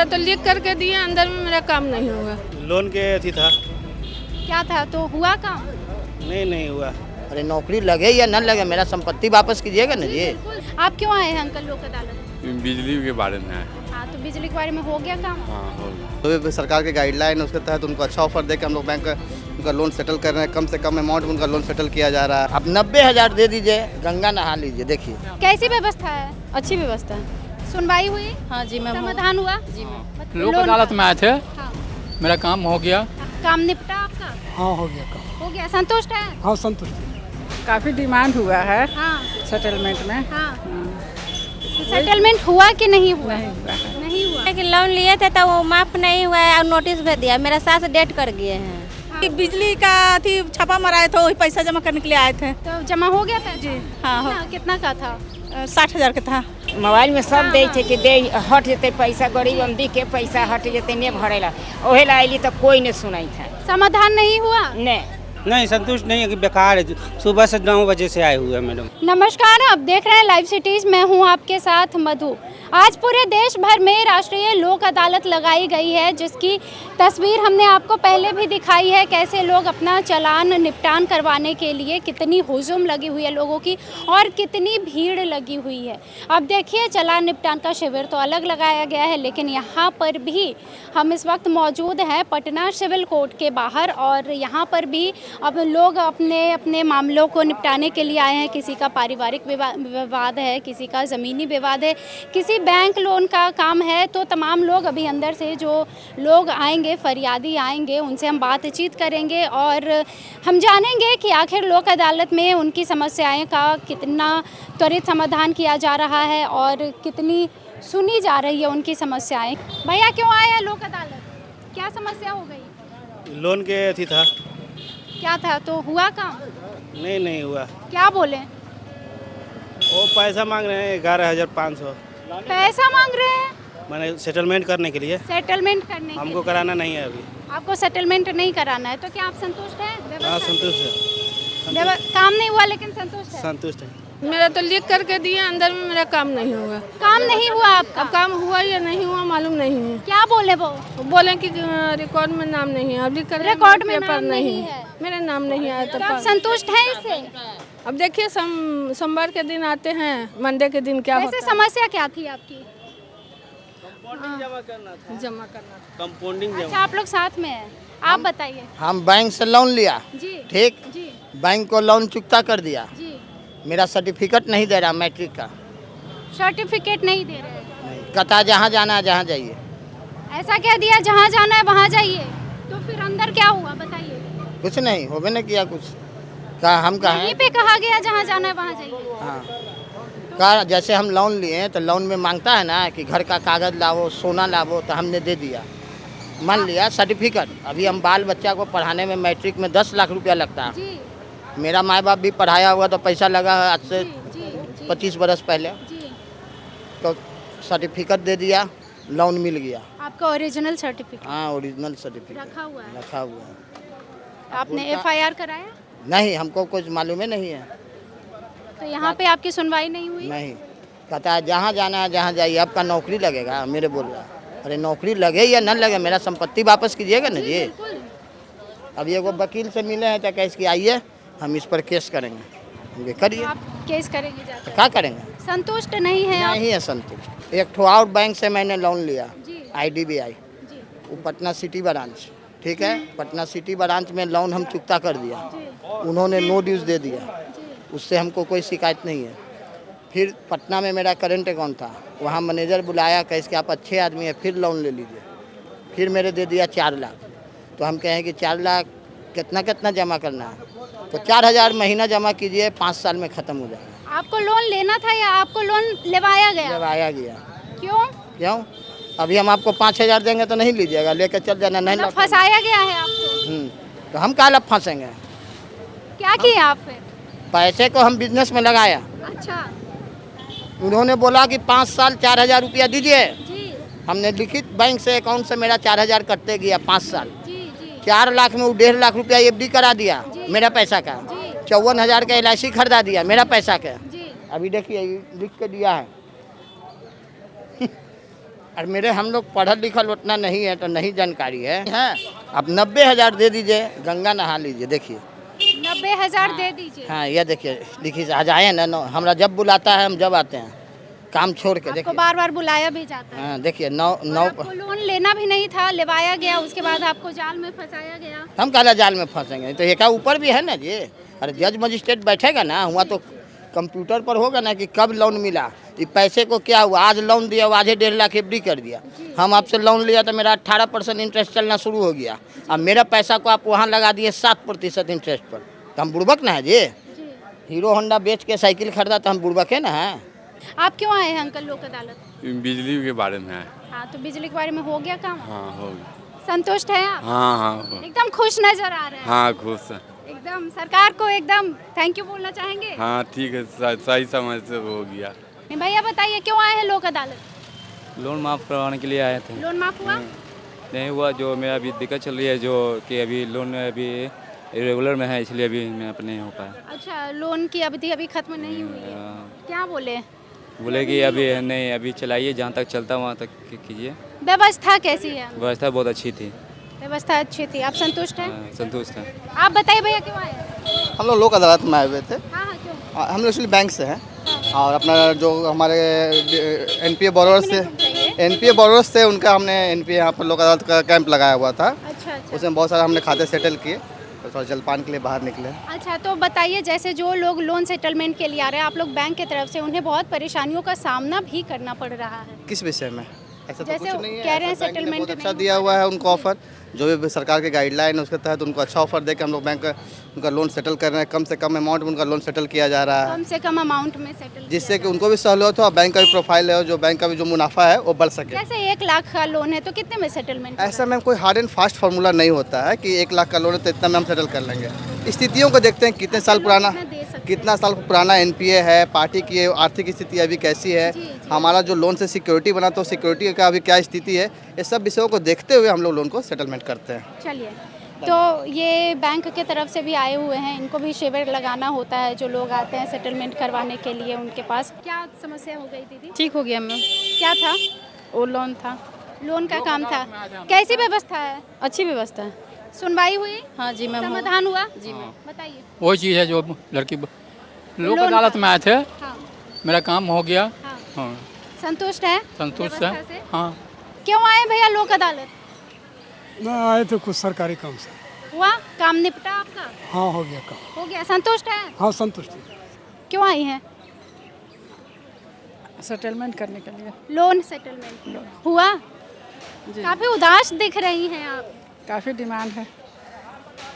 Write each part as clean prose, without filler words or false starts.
तो लिख करके दिए, अंदर में मेरा काम नहीं होगा। लोन के अथी था। क्या था तो हुआ काम? नहीं हुआ। अरे नौकरी लगे या न लगे, मेरा संपत्ति वापस कीजिएगा ना जी। आप क्यों आए हैं अंकल लोक अदालत? बिजली के बारे में है। हाँ, तो बिजली के बारे में हो गया काम? हाँ हो गया। तो सरकार के गाइडलाइन उसके तहत उनको अच्छा ऑफर दे के हम लोग बैंक उनका लोन सेटल कर रहे हैं। कम से कम अमाउंट में उनका लोन सेटल किया जा रहा है। अब 90,000 दे दीजिए, गंगा नहा लीजिए। देखिए कैसी व्यवस्था है? अच्छी व्यवस्था है। सुनवाई हुई? हाँ जी मैम। समाधान हुआ? जी मैम। लोक अदालत में आए थे, हाँ। मेरा काम हो गया। काम निपटा आपका? हाँ हो गया काम। हो गया, संतुष्ट है? हाँ संतुष्ट। काफ़ी डिमांड हुआ है हाँ सेटलमेंट में। हाँ। तो सेटलमेंट हुआ कि नहीं हुआ? नहीं हुआ है। नहीं हुआ। कि लोन लिए थे तो वो माफ नहीं हुआ है और नोटिस भेज दिया। मेरा सास डेट कर गए हैं। बिजली का थी छापा मराए थे, वही पैसा जमा करने के लिए आए थे। तो जमा हो गया पैसा? जी हाँ। कितना का था? 60,000 का था। मोबाइल में सब दे थे कि दे हट जते पैसा, गरीब अमदी के पैसा हट जते ने भरेला, ओहे ला आइली तो कोई ने सुनाई था। समाधान नहीं हुआ? नहीं संतुष्ट नहीं है कि बेकार है। सुबह से 9 बजे से आए हुए हैं मैडम। नमस्कार, आप देख रहे हैं लाइव सिटीज। मैं हूं आपके साथ मधु। आज पूरे देश भर में राष्ट्रीय लोक अदालत लगाई गई है, जिसकी तस्वीर हमने आपको पहले भी दिखाई है। कैसे लोग अपना चालान निपटान करवाने के लिए कितनी हुजूम लगी हुई है लोगों की और कितनी भीड़ लगी हुई है। अब देखिए, चालान निपटान का शिविर तो अलग लगाया गया है, लेकिन यहाँ पर भी हम इस वक्त मौजूद हैं पटना सिविल कोर्ट के बाहर, और यहाँ पर भी अब लोग अपने अपने मामलों को निपटाने के लिए आए हैं। किसी का पारिवारिक विवाद है, किसी का ज़मीनी विवाद है, किसी बैंक लोन का काम है। तो तमाम लोग अभी अंदर से जो लोग आएंगे, फरियादी आएंगे, उनसे हम बातचीत करेंगे और हम जानेंगे कि आखिर लोक अदालत में उनकी समस्याएं का कितना त्वरित समाधान किया जा रहा है और कितनी सुनी जा रही है उनकी समस्याएं। भैया क्यों आए हैं लोक अदालत? क्या समस्या हो गई? लोन के अथी था। क्या था तो हुआ काम? नहीं हुआ। क्या बोले? वो पैसा मांग रहे हैं 11,500। पैसा मांग रहे हैं? मैंने सेटलमेंट करने के लिए। सेटलमेंट करने के हमको लिए? कराना नहीं है अभी। आपको सेटलमेंट नहीं कराना है, तो क्या आप संतुष्ट हैं? हाँ संतुष्ट है। काम नहीं हुआ लेकिन संतुष्ट है? संतुष्ट है। मेरा तो लिख करके दिए, अंदर में मेरा काम नहीं होगा। काम नहीं हुआ आपका? अब काम हुआ या नहीं हुआ मालूम नहीं है। क्या बोले वो? बोले कि रिकॉर्ड में नाम नहीं है। अब लिख कर रिकॉर्ड में पेपर नाम नहीं है। मेरा नाम नहीं आया तो आप संतुष्ट हैं इससे? अब देखिए, सोमवार के दिन आते हैं, मंडे के दिन क्या होता वैसे समस्या क्या थी आपकी? जमा करना था। कंपाउंडिंग अच्छा, आप लोग साथ में हैं। आप बताइए। हम बैंक से लोन लिया, जी ठीक, जी बैंक को लोन चुकता कर दिया। जी। मेरा सर्टिफिकेट नहीं दे रहा मैट्रिक का। सर्टिफिकेट नहीं दे रहे? नहीं, कहता जहाँ जाना है जहाँ जाइए। ऐसा क्या दिया, जहाँ जाना है वहाँ जाइए? तो फिर अंदर क्या हुआ बताइए? कुछ नहीं, होबे न किया कुछ। कहा हम कहा यहीं पे कहा गया जहाँ जाना है वहाँ जाइए। हाँ, कहा जैसे हम लोन लिए तो लोन में मांगता है ना कि घर का कागज़ लाओ, सोना लाओ, तो हमने दे दिया। मान लिया सर्टिफिकेट। अभी हम बाल बच्चा को पढ़ाने में मैट्रिक में 10 लाख रुपया लगता है। जी मेरा माँ बाप भी पढ़ाया हुआ तो पैसा लगा है आज से जी 25 बरस पहले। जी। तो सर्टिफिकेट दे दिया, लोन मिल गया। आपका ओरिजिनल सर्टिफिकेट हाँ, ओरिजिनल सर्टिफिकेट रखा हुआ है? रखा हुआ है। आपने FIR कराया? नहीं, हमको कुछ मालूम ही नहीं है। तो यहाँ पे आपकी सुनवाई नहीं हुई? नहीं, कहता है जहाँ जाना है जहाँ जाइए, आपका नौकरी लगेगा। मेरे बोल रहा है, अरे नौकरी लगे या न लगे, मेरा संपत्ति वापस कीजिएगा ना जी। अब ये वो वकील से मिले हैं तो कैसे कि आइए हम इस पर केस करेंगे। करिए। आप केस करेंगे जाकर? क्या करेंगे? संतुष्ट नहीं है आप? नहीं है संतुष्ट। एक ठो और बैंक से मैंने लोन लिया, जी। IDBI, जी वो पटना सिटी ब्रांच, ठीक है। पटना सिटी ब्रांच में लोन हम चुकता कर दिया, उन्होंने नो ड्यूज दे दिया, उससे हमको कोई शिकायत नहीं है। फिर पटना में मेरा करंट अकाउंट था, वहाँ मैनेजर बुलाया, कैसे कि आप अच्छे आदमी हैं, फिर लोन ले लीजिए। फिर मेरे दे दिया 4 लाख। तो हम कहें कि 4 लाख कितना जमा करना है, तो 4,000 महीना जमा कीजिए, 5 साल में ख़त्म हो जाएगा। आपको लोन लेना था या आपको लोन लेवाया गया? लेवाया गया। क्यों? अभी हम आपको 5,000 देंगे तो नहीं लीजिएगा, लेकर चल जाना। नहीं मतलब फंसाया गया है आपको? तो हम काला फंसेंगे। क्या किया आप फिर? पैसे को हम बिजनेस में लगाया। अच्छा उन्होंने बोला कि 5 साल 4,000 रुपया दीजिए। जी हमने लिखित बैंक से अकाउंट से मेरा 4,000 कटते गया 5 साल। जी जी 4 लाख में वो 1.5 लाख रुपया FD करा दिया मेरा पैसा का। 54,000 का LIC खरीदा दिया मेरा पैसा का। जी। अभी देखिए लिख के दिया है और मेरे हम लोग पढ़ल लिखल उतना नहीं है तो नहीं जानकारी है। अब 90,000 दे दीजिए, गंगा नहा लीजिए। देखिए 90,000 दे दीजिए। हाँ ये देखिए लिखिए, आज आए ना हमारा जब बुलाता है हम जब आते हैं काम छोड़ के। आपको देखिए बार बार बुलाया भी जाता है। हाँ देखिए 9 आपको लोन लेना भी नहीं था, लेवाया गया, उसके बाद आपको जाल में फंसाया गया। हम काला जाल में फंसेंगे तो ये का ऊपर भी है ना जी। अरे जज मजिस्ट्रेट बैठेगा ना, हुआ तो कंप्यूटर पर होगा ना कि कब लोन मिला, ये पैसे को क्या हुआ, आज लोन दिया, आज 1.5 लाख FD कर दिया। हम आपसे लोन लिया तो मेरा 18% इंटरेस्ट चलना शुरू हो गया। अब मेरा पैसा को आप वहाँ लगा दिए 7% इंटरेस्ट पर, तो हम बुड़बक ना है जी। हीरो होंडा बेच के साइकिल खरीदा तो हम बुड़बक है ना। है आप क्यों आए हैं अंकल लोक अदालत? बिजली के बारे में है। हाँ, तो बिजली के बारे में हो गया काम? हाँ हो गया। संतुष्ट है आप? हाँ एकदम खुश नजर आ रहे हैं। हाँ खुश है एकदम सरकार को एकदम थैंक यू बोलना चाहेंगे? हाँ ठीक है, सही समय से हो गया। भैया बताइए क्यों आए हैं लोक अदालत? लोन माफ़ करवाने के लिए आए थे। लोन माफ हुआ? नहीं हुआ, जो मेरा अभी दिक्कत चल रही है, जो कि अभी लोन अभी रेगुलर में है, इसलिए अभी मैं अपने नहीं हो पाया। अच्छा, लोन की अवधि अभी खत्म नहीं हुई है। क्या बोले? बोले कि अभी नहीं, अभी चलाइए, जहाँ तक चलता वहाँ तक कीजिए। व्यवस्था कैसी है? व्यवस्था बहुत अच्छी थी। व्यवस्था अच्छी थी, आप संतुष्ट हैं? संतुष्ट हैं। आप बताइए भैया क्यों आए? हम लोग लोक अदालत में आए हुए थे। हाँ हाँ क्यों? हम लोग एक्चुअली बैंक से हैं और अपना जो हमारे NPA बोरोवर्स थे उनका हमने NPA यहाँ पर लोक अदालत का कैंप लगाया हुआ था। अच्छा। उसमें बहुत सारे हमने खाते सेटल किए और थोड़ा जलपान के लिए बाहर निकले। अच्छा, तो बताइए जैसे जो लोग लोन सेटलमेंट के लिए आ रहे हैं आप लोग बैंक की तरफ से, उन्हें बहुत परेशानियों का सामना भी करना पड़ रहा है। किस विषय में? ऐसा तो जैसे कुछ नहीं है, कह रहे हैं ऐसा बैंक ने सेटलमेंट बहुत अच्छा नहीं दिया हुआ है उनको ऑफर, जो भी सरकार के गाइडलाइन है उसके तहत उनको अच्छा ऑफर दे के हम लोग बैंक उनका लोन सेटल कर रहे हैं। कम से कम अमाउंट में उनका लोन सेटल किया जा रहा है, कम से कम अमाउंट में सेटल, जिससे कि उनको भी सहूलियत हो और बैंक का भी प्रोफाइल है, जो बैंक का भी जो मुनाफा है वो बढ़ सके। जैसे 1 लाख का लोन है तो कितने में सेटलमेंट? ऐसा मैम कोई हार्ड एंड फास्ट फार्मूला नहीं होता है कि 1 लाख का लोन है तो इतना में हम सेटल कर लेंगे। स्थितियों को देखते हैं, कितने साल पुराना NPA है, पार्टी की आर्थिक स्थिति अभी कैसी है, हमारा जो लोन से सिक्योरिटी बना तो सिक्योरिटी का अभी क्या स्थिति है, ये सब विषयों को देखते हुए हम लोग लोन को सेटलमेंट करते हैं। चलिए, तो ये बैंक के तरफ से भी आए हुए हैं, इनको भी शिविर लगाना होता है, जो लोग आते हैं सेटलमेंट करवाने के लिए उनके पास। क्या समस्या हो गई दीदी? ठीक हो गया मैम। क्या था? वो लोन था, लोन का काम था। कैसी व्यवस्था है? अच्छी व्यवस्था है। सुनवाई हुई? हाँ जी मैम। समाधान हुआ? जी मैम। बताइए। वही चीज़ है जो लड़की लोक अदालत में आए थे। हाँ। मेरा काम हो गया। हाँ। हाँ संतुष्ट है? संतुष्ट है। व्यवस्था से? हाँ। क्यों आए भैया लोक अदालत? आए थे कुछ सरकारी काम से। हुआ काम निपटा आपका? हाँ हो गया काम। हो गया, संतुष्ट है? हाँ संतुष्ट है। क्यों आई हैं? सेटलमेंट करने के लिए। लोन सेटलमेंट हुआ? काफी उदास दिख रही हैं आप। काफ़ी डिमांड है।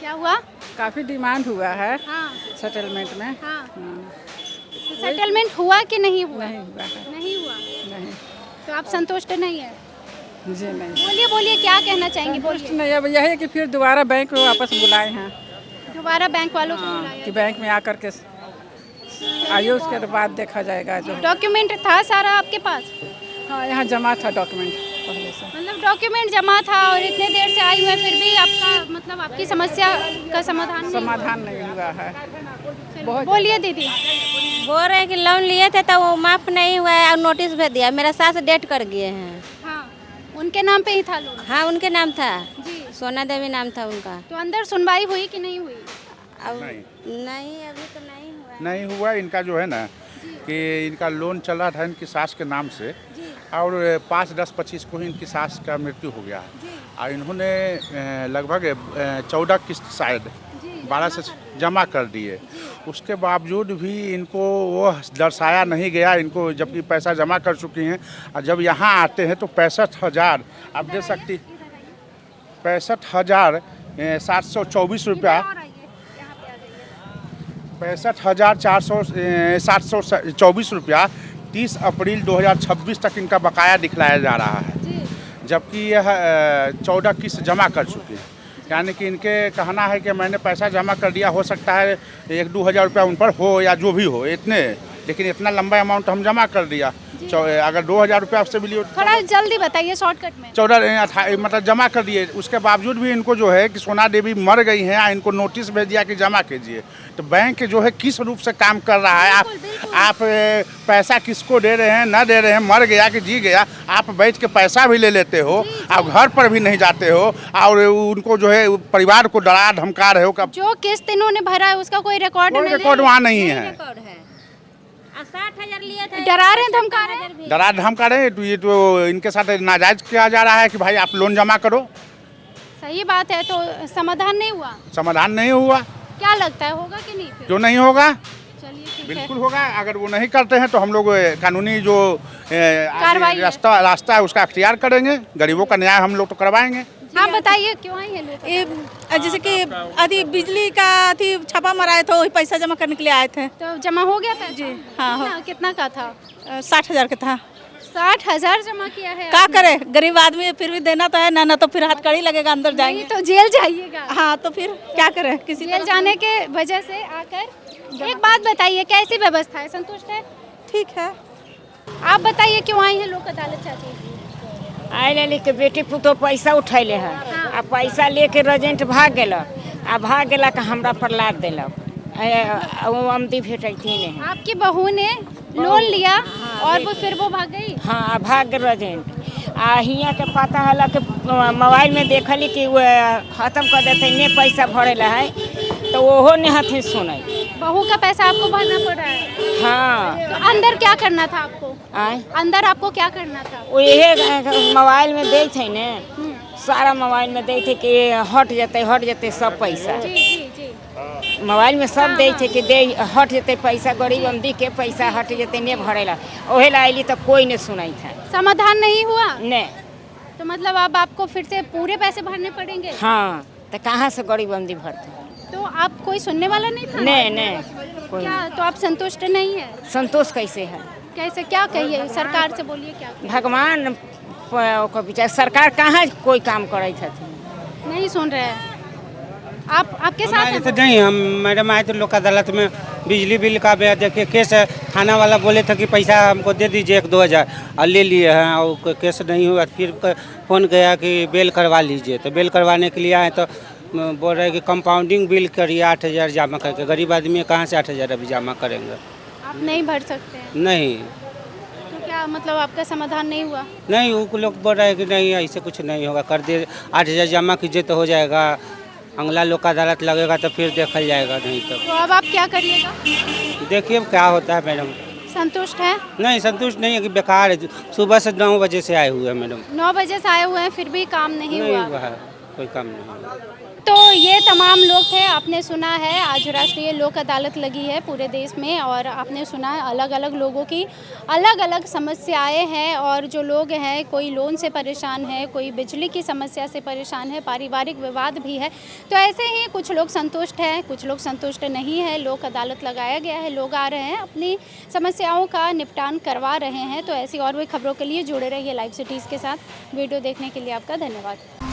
क्या हुआ? काफ़ी डिमांड हुआ है हाँ। सेटलमेंट में। हाँ। तो सेटलमेंट हुआ कि नहीं हुआ? नहीं हुआ है। नहीं हुआ। नहीं तो आप संतुष्ट नहीं है? जी नहीं। बोलिए बोलिए, क्या कहना चाहेंगे? संतुष्ट बोलिए। नहीं, अब यही है कि फिर दोबारा बैंक में वापस बुलाए हैं। दोबारा बैंक वालों को हाँ, बुलाया? कि बैंक में आकर के आइए, उसके बाद देखा जाएगा। जो डॉक्यूमेंट था सारा आपके पास? हाँ, यहाँ जमा था डॉक्यूमेंट पहले से। मतलब डॉक्यूमेंट जमा था और इतने देर से आई हुए फिर भी आपका मतलब आपकी समस्या का समाधान नहीं हुआ है। बोलिए दीदी। बोल रहे हैं कि लोन लिए थे तो वो माफ नहीं हुआ है और नोटिस भेज दिया। मेरा सास डेट कर गए हैं। हाँ, उनके नाम पे ही था लोन? हाँ उनके नाम था जी। सोना देवी नाम था उनका। तो अंदर सुनवाई हुई कि नहीं हुई? अब नहीं अभी तो नहीं हुआ। नहीं हुआ। इनका जो है ना कि इनका लोन चल रहा था इनकी सास के नाम से और 5/10/25 को ही इनकी सास का मृत्यु हो गया है और इन्होंने लगभग 14 किस्त शायद 12 से जमा कर दिए। उसके बावजूद भी इनको वो दर्शाया नहीं गया इनको, जबकि पैसा जमा कर चुकी हैं। और जब यहाँ आते हैं तो 65,000 आप दे सकती 65,724 रुपया 65,724 रुपया 30 अप्रैल 2026 तक इनका बकाया दिखलाया जा रहा है, जबकि यह 14 किस्त जमा कर चुके हैं। यानी कि इनके कहना है कि मैंने पैसा जमा कर दिया, हो सकता है 1-2 हज़ार रुपया उन पर हो या जो भी हो इतने, लेकिन इतना लंबा अमाउंट हम जमा कर दिया। अगर 2000 रुपये आपसे मिली हो तो थोड़ा जल्दी बताइए शॉर्टकट में। 14 मतलब जमा कर दिए। उसके बावजूद भी इनको जो है कि सोना देवी मर गई हैं, इनको नोटिस भेज दिया कि जमा कीजिए। तो बैंक जो है किस रूप से काम कर रहा है? आप पैसा किसको दे रहे हैं, न दे रहे हैं, मर गया कि जी गया, आप बैठ के पैसा भी ले लेते हो, आप घर पर भी नहीं जाते हो और उनको जो है परिवार को डरा धमका रहे हो। जो किस्त इन्होंने भरा है उसका कोई रिकॉर्ड वहाँ नहीं है। 60,000 लिए थे। डरा रहे हैं, धमका रहे हैं। डरा धमका रहे हैं। तो ये तो इनके साथ नाजायज किया जा रहा है कि भाई आप लोन जमा करो। सही बात है। तो समाधान नहीं हुआ? समाधान नहीं हुआ। क्या लगता है होगा कि नहीं? फिर जो नहीं होगा चलिए ठीक बिल्कुल होगा। अगर वो नहीं करते हैं तो हम लोग कानूनी जो रास्ता है उसका अख्तियार करेंगे। गरीबों का न्याय हम लोग तो करवाएंगे। आप बताइए क्यों आई है लोग? ये जैसे कि अभी बिजली का अभी छापा मराए थे, वही पैसा जमा करने के लिए आए थे। तो जमा हो गया पैसा? जी हाँ। कितना का था? 60,000 का था। 60,000 जमा किया है? क्या करे, गरीब आदमी है, फिर भी देना तो है ना तो फिर हथकड़ी लगेगा, अंदर जाएंगे तो जेल जाइएगा। हाँ तो फिर क्या करे, किसी जेल जाने के वजह से आकर। एक बात बताइए, कैसी व्यवस्था है? संतुष्ट है? ठीक है। आप बताइए क्यों आई है लोक अदालत? चाची आए ले के बेटी पुतो पैसा उठैले है। आ पैसा लेके रजेंट भाग गेलक। आ भाग गेला के हमरा पर लाद देलक। अमदी भेटैती नहीं। आपकी बहू ने लोन लिया और वो फिर वो भाग गई? हाँ भाग गए रजेंट। आ हियाँ के पता हला कि मोबाइल में देखली कि वो खत्म कर देते ने पैसा भरेला है, तो ओहो ने हथिन सुनाई। बहू का पैसा आपको भरना पड़ रहा है? हाँ। तो अंदर क्या करना था आपको? आए अंदर आपको क्या करना था? वो यही मोबाइल में दे थे ने, सारा मोबाइल में दे थे कि हट जते सब पैसा। जी जी जी। मोबाइल में सब दे थे कि दे हट जते पैसा, गरीब अमदी के पैसा हट जते ने भरेला। ओहे ला आइली तो कोई ने सुनाई था। समाधान नहीं हुआ? ने। तो मतलब अब आपको फिर से पूरे पैसे भरने पड़ेंगे? हाँ तो कहाँ से गरीब अमदी भरते? तो आप कोई सुनने वाला नहीं था? नहीं कोई क्या? तो आप संतुष्ट नहीं है? संतोष कैसे है? कैसे? क्या कहिए सरकार से, बोलिए क्या? भगवान को विचार, सरकार कहाँ कोई काम करे थे? नहीं सुन रहे हैं आपके साथ तो नहीं। हम मैडम आए थे लोक अदालत में, बिजली बिल का देखिए केस है। थाना वाला बोले थे कि पैसा हमको दे दीजिए 1-2 हज़ार, और ले लिए हैं और केस नहीं हुआ। फिर फ़ोन गया कि बेल करवा लीजिए। तो बेल करवाने के लिए आए तो बोल रहे कि कंपाउंडिंग बिल करिए 8,000 जमा करके। गरीब आदमी कहाँ से 8,000 अभी जमा करेंगे? आप नहीं भर सकते हैं? नहीं। तो क्या मतलब आपका समाधान नहीं हुआ? नहीं, वो लोग बोल रहे हैं कि नहीं ऐसे कुछ नहीं होगा, कर दे 8,000 जमा कीजिए तो हो जाएगा। अगला लोक अदालत लगेगा तो फिर देखा जाएगा। नहीं तो अब आप क्या करिएगा? देखिए क्या होता है मैडम। संतुष्ट है? नहीं संतुष्ट नहीं है कि बेकार है। सुबह से 9 बजे से आए हुए हैं मैडम। 9 बजे से आए हुए हैं फिर भी काम नहीं हुआ है, कोई काम नहीं हुआ। तो ये तमाम लोग थे, आपने सुना है। आज राष्ट्रीय लोक अदालत लगी है पूरे देश में और आपने सुना है अलग अलग लोगों की अलग अलग समस्याएं हैं। और जो लोग हैं, कोई लोन से परेशान है, कोई बिजली की समस्या से परेशान है, पारिवारिक विवाद भी है। तो ऐसे ही कुछ लोग संतुष्ट हैं, कुछ लोग संतुष्ट नहीं है। लोक अदालत लगाया गया है, लोग आ रहे हैं, अपनी समस्याओं का निपटान करवा रहे हैं। तो ऐसी और भी खबरों के लिए जुड़े रहिए लाइव सिटीज़ के साथ। वीडियो देखने के लिए आपका धन्यवाद।